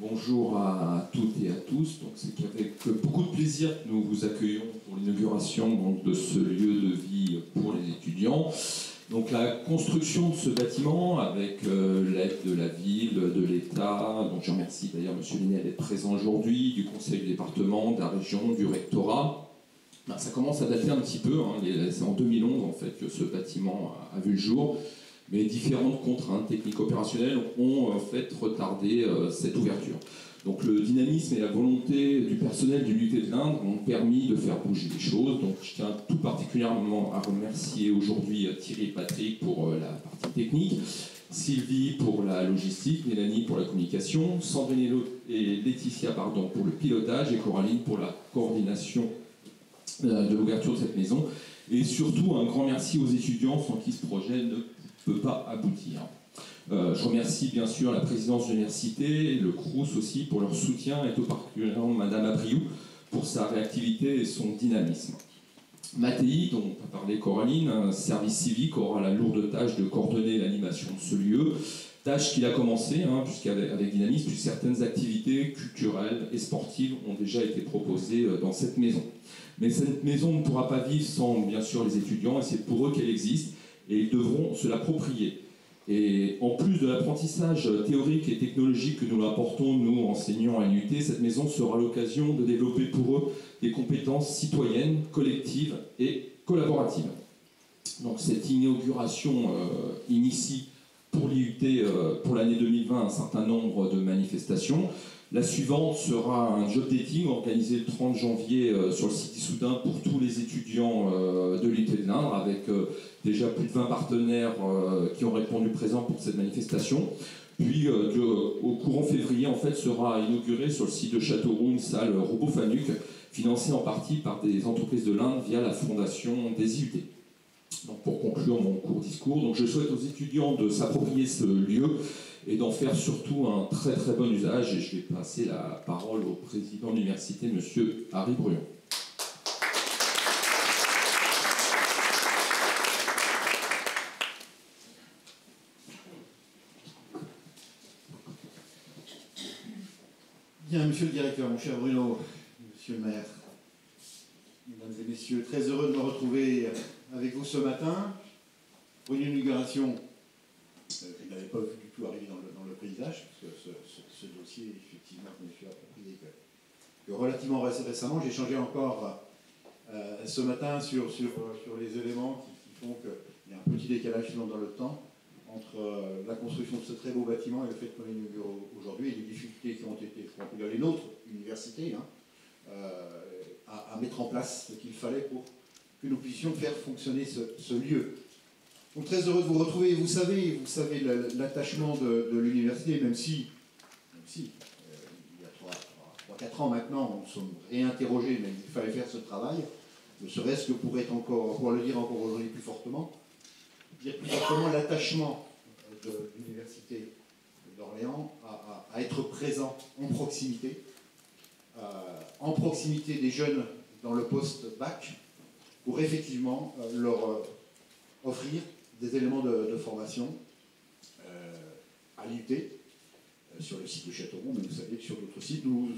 Bonjour à toutes et à tous. Donc, c'est avec beaucoup de plaisir que nous vous accueillons pour l'inauguration de ce lieu de vie pour les étudiants. Donc, la construction de ce bâtiment avec l'aide de la ville, de l'État, donc je remercie d'ailleurs M. Lenniel d'être présent aujourd'hui, du conseil du département, de la région, du rectorat. Ça commence à dater un petit peu, hein. C'est en 2011 en fait que ce bâtiment a vu le jour. Mais différentes contraintes techniques opérationnelles ont en fait retardé cette ouverture. Donc le dynamisme et la volonté du personnel de l'unité de l'Indre ont permis de faire bouger les choses. Donc je tiens tout particulièrement à remercier aujourd'hui Thierry et Patrick pour la partie technique, Sylvie pour la logistique, Mélanie pour la communication, Sandrine et Laetitia pour le pilotage et Coraline pour la coordination de l'ouverture de cette maison. Et surtout un grand merci aux étudiants sans qui ce projet ne peut pas aboutir. Je remercie bien sûr la présidence de l'université et le CRUS aussi pour leur soutien et tout particulièrement Madame Abriou pour sa réactivité et son dynamisme. Mattei, dont a parlé Coraline, un service civique aura la lourde tâche de coordonner l'animation de ce lieu, tâche qu'il a commencé, puisqu'avec dynamisme, puis certaines activités culturelles et sportives ont déjà été proposées dans cette maison. Mais cette maison ne pourra pas vivre sans bien sûr les étudiants et c'est pour eux qu'elle existe. Et ils devront se l'approprier. Et en plus de l'apprentissage théorique et technologique que nous leur apportons, nous, enseignants à l'UT, cette maison sera l'occasion de développer pour eux des compétences citoyennes, collectives et collaboratives. Donc cette inauguration initie pour l'IUT, pour l'année 2020, un certain nombre de manifestations. La suivante sera un job dating organisé le 30 janvier sur le site Issoudun pour tous les étudiants de l'UT de l'Indre, avec déjà plus de 20 partenaires qui ont répondu présents pour cette manifestation. Puis au courant février, en fait, sera inaugurée sur le site de Châteauroux une salle Robofanuc, financée en partie par des entreprises de l'Indre via la fondation des IUT. Donc pour conclure mon court discours, donc je souhaite aux étudiants de s'approprier ce lieu et d'en faire surtout un très très bon usage. Et je vais passer la parole au président de l'université, M. Harry Bruyon. Bien, monsieur le directeur, mon cher Bruno, monsieur le maire, mesdames et messieurs, très heureux de me retrouver avec vous ce matin pour une inauguration que je n'avais pas vu du tout arriver dans le paysage, parce que ce dossier, effectivement, je me suis approprié que relativement récemment. J'ai changé encore ce matin sur les éléments qui font qu'il y a un petit décalage dans le temps entre la construction de ce très beau bâtiment et le fait qu'on l'inaugure aujourd'hui, et les difficultés qui ont été, je crois, les nôtres, université, à mettre en place ce qu'il fallait pour que nous puissions faire fonctionner ce lieu. Donc très heureux de vous retrouver. Vous savez l'attachement de l'université, même si il y a 3-4 ans maintenant, on se sommes réinterrogés, mais il fallait faire ce travail, ne serait-ce que pour le dire encore aujourd'hui plus fortement, l'attachement de l'université d'Orléans à être présent en proximité des jeunes dans le post-bac, pour effectivement leur offrir des éléments de formation à l'IUT, sur le site de Châteauroux, mais vous savez que sur d'autres sites, nous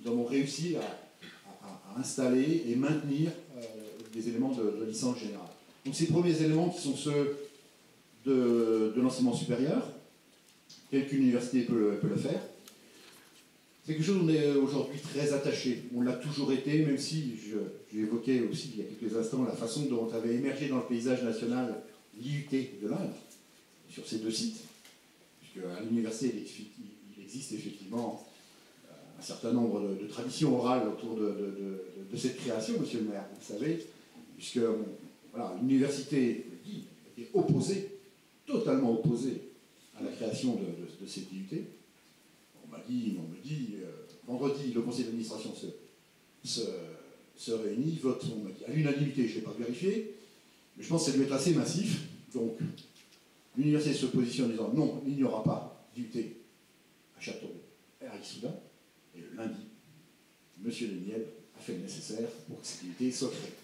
avons réussi à installer et maintenir des éléments de licence générale. Donc ces premiers éléments qui sont ceux de l'enseignement supérieur, tel qu'une université peut le faire, c'est quelque chose où on est aujourd'hui très attaché. On l'a toujours été, même si j'ai évoqué aussi il y a quelques instants la façon dont avait émergé dans le paysage national l'IUT de l'Indre, sur ces deux sites, puisque à l'université il existe effectivement un certain nombre de traditions orales autour de cette création, monsieur le maire, vous le savez, puisque voilà, l'université était totalement opposée à la création de cette IUT. On me dit, vendredi, le conseil d'administration se réunit, vote, on m'a dit, à l'unanimité, je ne l'ai pas vérifié, mais je pense que ça doit être assez massif. Donc, l'université se positionne en disant, non, il n'y aura pas d'IUT à Châteauroux et à Issoudun. Et le lundi, M. Lenniel a fait le nécessaire pour que cette IUT soit créée.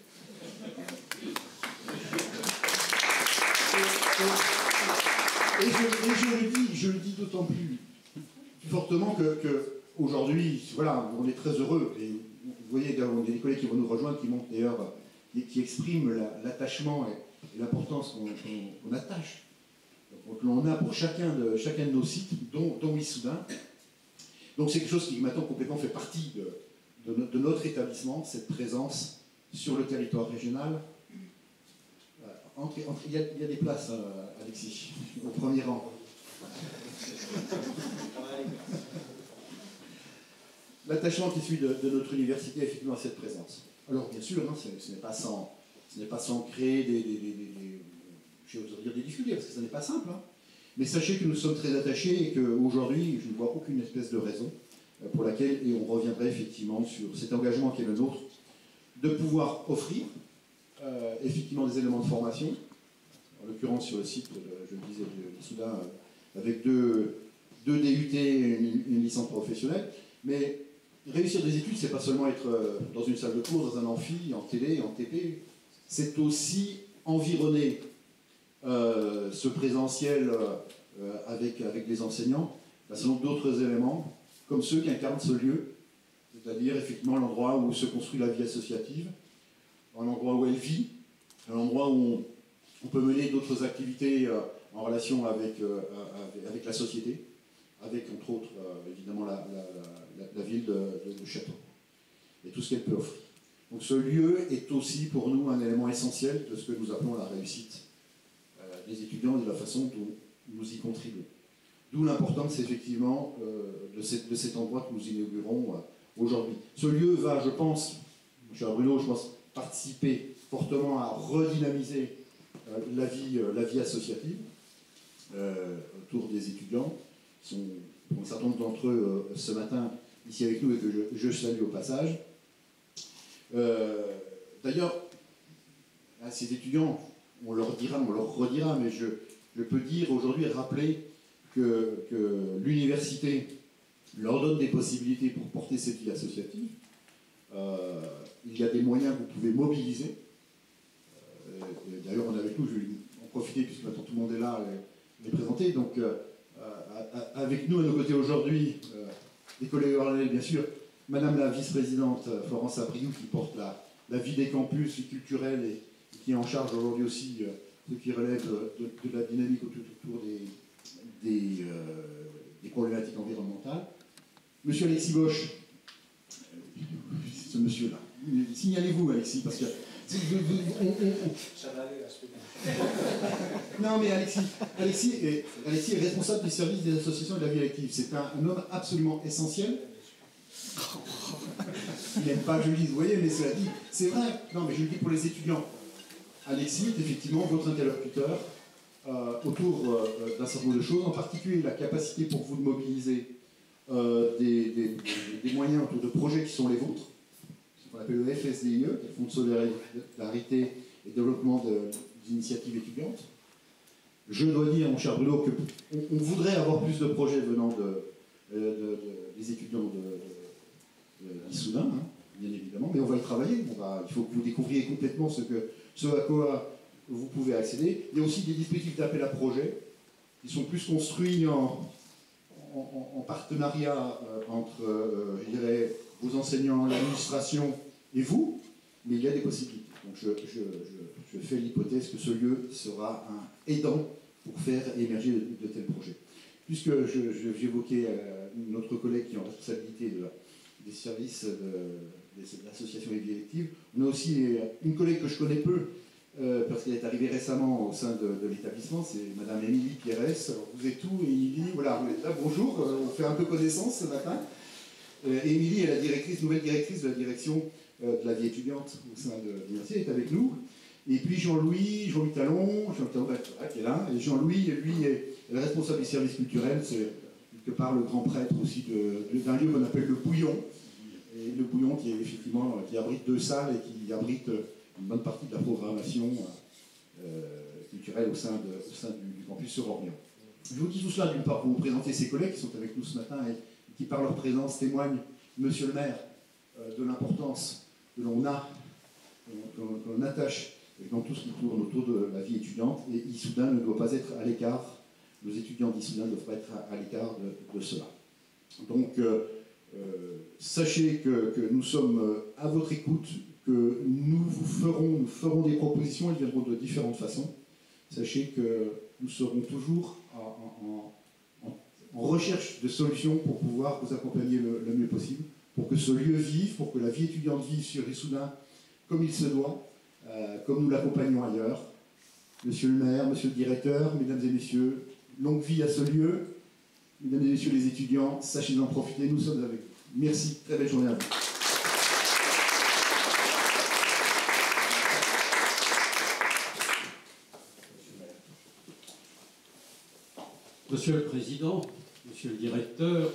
Et je le dis d'autant plus fortement que aujourd'hui, voilà, on est très heureux. Et vous voyez, il y a des collègues qui vont nous rejoindre, qui montrent d'ailleurs, qui expriment l'attachement et l'importance qu'on attache, que l'on a pour chacun de nos sites, dont Issoudun. Donc c'est quelque chose qui maintenant complètement fait partie de notre établissement, cette présence sur le territoire régional. Il y a des places, Alexis, au premier rang. L'attachement qui suit de notre université, effectivement, à cette présence. Alors, bien sûr, hein, ce n'est pas sans créer je vais vous dire des difficultés, parce que ce n'est pas simple. Hein. Mais sachez que nous sommes très attachés et qu'aujourd'hui, je ne vois aucune espèce de raison pour laquelle, et on reviendrait effectivement sur cet engagement qui est le nôtre, de pouvoir offrir effectivement des éléments de formation, en l'occurrence sur le site, je le disais, de Issoudun, avec deux DUT et une licence professionnelle, mais réussir des études, c'est pas seulement être dans une salle de cours, dans un amphi, en télé, en TP, c'est aussi environner ce présentiel avec les enseignants, d'un certain nombre d'autres éléments, comme ceux qui incarnent ce lieu, c'est-à-dire effectivement l'endroit où se construit la vie associative, un endroit où elle vit, un endroit où on peut mener d'autres activités en relation avec la société, avec entre autres évidemment la ville de Château et tout ce qu'elle peut offrir. Donc ce lieu est aussi pour nous un élément essentiel de ce que nous appelons la réussite des étudiants et de la façon dont nous y contribuons. D'où l'importance effectivement de cet endroit que nous inaugurons aujourd'hui. Ce lieu va, je pense, cher Bruno, participer fortement à redynamiser la vie associative autour des étudiants. Qui sont pour un certain nombre d'entre eux ce matin ici avec nous et que je salue au passage. D'ailleurs, à ces étudiants, on leur redira, mais je peux dire aujourd'hui, rappeler que l'université leur donne des possibilités pour porter cette vie associative. Il y a des moyens que vous pouvez mobiliser. D'ailleurs, on est avec nous, je vais en profiter puisque maintenant tout le monde est là et les présenter. Donc, avec nous à nos côtés aujourd'hui, des collègues ornés, bien sûr, Madame la vice-présidente Florence Abriou qui porte la vie des campus culturels et qui est en charge aujourd'hui aussi ce qui relève de la dynamique autour des problématiques environnementales. Monsieur Alexis Bosch, ce monsieur-là, signalez-vous Alexis, parce que... Ça va aller, là, Non mais Alexis est responsable du service des associations et de la vie active. C'est un homme absolument essentiel. Il n'aime pas que je le dise, vous voyez, mais cela dit, c'est vrai. Non mais je le dis pour les étudiants. Alexis est effectivement votre interlocuteur autour d'un certain nombre de choses, en particulier la capacité pour vous de mobiliser des moyens autour de projets qui sont les vôtres, ce qu'on appelle le FSDIE, qui est le Fonds de solidarité et développement d'initiatives étudiantes. Je dois dire, mon cher Bruno, qu'on voudrait avoir plus de projets venant des étudiants d'Issoudun, hein, bien évidemment, mais on va y travailler. Il faut que vous découvriez complètement ce à quoi vous pouvez accéder. Il y a aussi des dispositifs d'appel à projets qui sont plus construits en partenariat entre, je dirais, vos enseignants, l'administration et vous, mais il y a des possibilités. Donc je fais l'hypothèse que ce lieu sera un aidant pour faire émerger de tels projets. Puisque j'évoquais notre collègue qui est en responsabilité des services de l'association et directive, on a aussi une collègue que je connais peu, parce qu'elle est arrivée récemment au sein de l'établissement, c'est Madame Émilie Pierres. Alors vous êtes où, Émilie? Voilà, vous êtes là, bonjour, on fait un peu connaissance ce matin. Émilie est la nouvelle directrice de la direction de la vie étudiante au sein de l'université, elle est avec nous. Et puis Jean-Louis Talon, qui est là, et Jean-Louis, lui, est le responsable du service culturel, c'est quelque part le grand prêtre aussi d'un lieu qu'on appelle le Bouillon. Et le Bouillon qui abrite 2 salles et qui abrite une bonne partie de la programmation culturelle au sein du campus sur Orléans. Je vous dis tout cela d'une part pour vous présenter ces collègues qui sont avec nous ce matin et qui par leur présence témoignent, monsieur le maire, de l'importance que l'on attache dans tout ce qui tourne autour de la vie étudiante, et Issoudun ne doit pas être à l'écart, nos étudiants d'Issoudun ne doivent pas être à l'écart de cela. Donc Sachez que nous sommes à votre écoute, que nous ferons des propositions, elles viendront de différentes façons. Sachez que nous serons toujours en recherche de solutions pour pouvoir vous accompagner le mieux possible, pour que ce lieu vive, pour que la vie étudiante vive sur Issoudun comme il se doit, comme nous l'accompagnons ailleurs. Monsieur le maire, monsieur le directeur, mesdames et messieurs, longue vie à ce lieu. Mesdames et messieurs les étudiants, sachez d'en profiter, nous sommes avec vous. Merci, très belle journée à vous. Monsieur le Président, Monsieur le Directeur,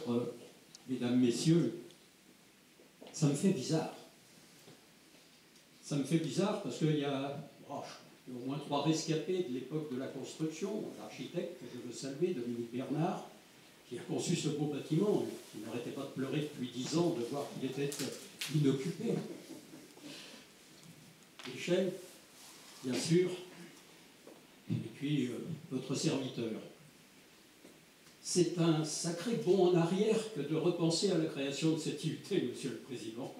Mesdames, Messieurs, ça me fait bizarre. Ça me fait bizarre parce qu'il y a au moins 3 rescapés de l'époque de la construction, l'architecte que je veux saluer, Dominique Bernard, qui a conçu ce beau bâtiment, qui n'arrêtait pas de pleurer depuis 10 ans de voir qu'il était inoccupé. Michel, bien sûr, et puis votre serviteur. C'est un sacré bond en arrière que de repenser à la création de cette IUT, Monsieur le Président.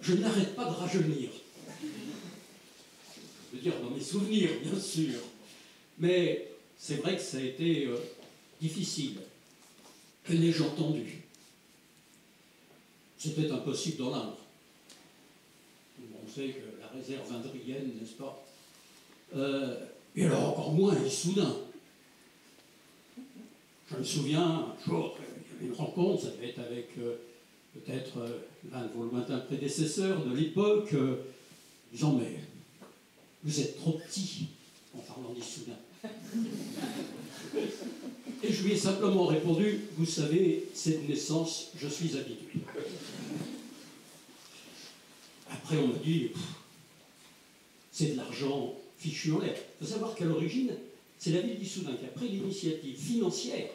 Je n'arrête pas de rajeunir. Je veux dire, dans mes souvenirs, bien sûr. Mais c'est vrai que ça a été difficile. Que n'ai-je entendu? C'était impossible dans l'Indre. On sait que la réserve indrienne, n'est-ce pas? Et alors encore moins Issoudun. Je me souviens, un jour, il y avait une rencontre, ça devait être avec peut-être l'un de vos lointains prédécesseurs de l'époque, disant, mais vous êtes trop petit en parlant d'Issoudun. Et je lui ai simplement répondu, vous savez, c'est de naissance, je suis habitué. Après, on m'a dit, c'est de l'argent fichu en l'air. Il faut savoir qu'à l'origine, c'est la ville d'Issoudun qui a pris l'initiative financière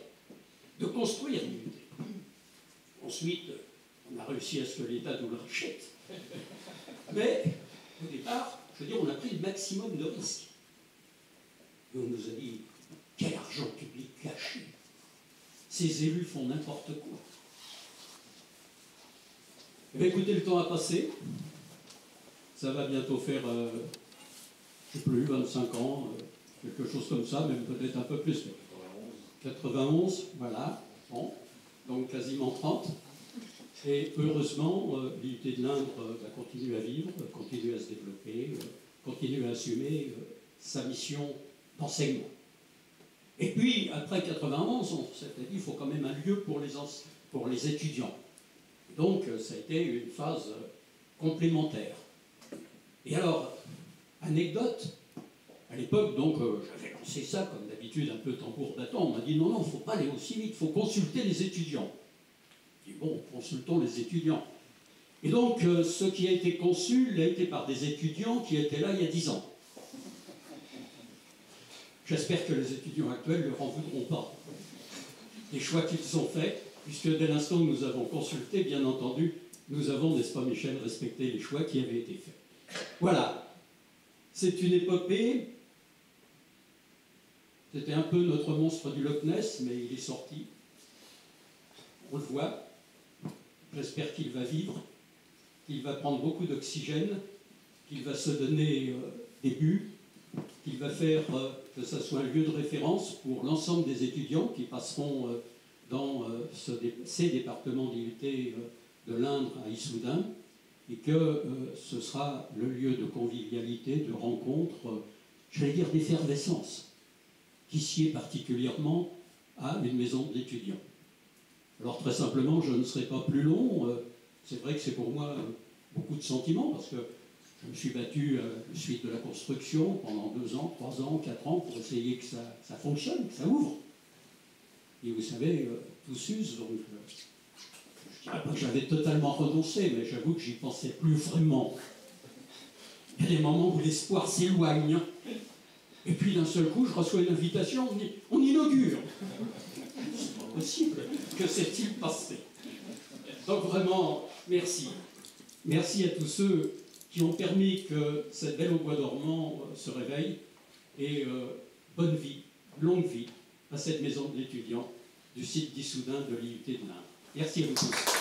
de construire l'IUT. Ensuite, on a réussi à ce que l'État nous le rachète. Mais, au départ, je veux dire, on a pris le maximum de risques. Et on nous a dit, quel argent public caché. Ces élus font n'importe quoi. Eh bien, écoutez, le temps a passé. Ça va bientôt faire, je ne sais plus, 25 ans, quelque chose comme ça, même peut-être un peu plus. 91, voilà, bon, donc quasiment 30. Et heureusement, l'IUT de l'Indre va continuer à vivre, continuer à se développer, continuer à assumer sa mission d'enseignement. Et puis, après 91, on s'était dit qu'il faut quand même un lieu pour les étudiants. Donc, ça a été une phase complémentaire. Et alors, anecdote, à l'époque, donc, j'avais lancé ça, comme d'habitude, un peu tambour battant. On m'a dit, non, non, il ne faut pas aller aussi vite, il faut consulter les étudiants. J'ai dit, bon, consultons les étudiants. Et donc, ce qui a été conçu l'a été par des étudiants qui étaient là il y a 10 ans. J'espère que les étudiants actuels ne leur en voudront pas des choix qu'ils ont faits, puisque dès l'instant où nous avons consulté, bien entendu, nous avons, n'est-ce pas Michel, respecté les choix qui avaient été faits. Voilà. C'est une épopée. C'était un peu notre monstre du Loch Ness, mais il est sorti. On le voit. J'espère qu'il va vivre, qu'il va prendre beaucoup d'oxygène, qu'il va se donner des buts, qu'il va faire que ça soit un lieu de référence pour l'ensemble des étudiants qui passeront dans ces départements d'IUT de l'Indre à Issoudun, et que ce sera le lieu de convivialité, de rencontre, j'allais dire d'effervescence, qui sied particulièrement à une maison d'étudiants. Alors très simplement, je ne serai pas plus long. C'est vrai que c'est pour moi beaucoup de sentiments, parce que je me suis battu à la suite de la construction pendant 2 ans, 3 ans, 4 ans pour essayer que ça fonctionne, que ça ouvre. Et vous savez, tout s'use, donc je ne dirais pas que j'avais totalement renoncé, mais j'avoue que j'y pensais plus vraiment. Il y a des moments où l'espoir s'éloigne, et puis d'un seul coup, je reçois une invitation, on dit « on inaugure ». C'est pas possible, que s'est-il passé? Donc vraiment, merci. Merci à tous ceux qui ont permis que cette belle au bois dormant se réveille, et bonne vie, longue vie à cette maison de l'étudiant du site d'Issoudun de l'IUT de l'Indre. Merci à vous tous.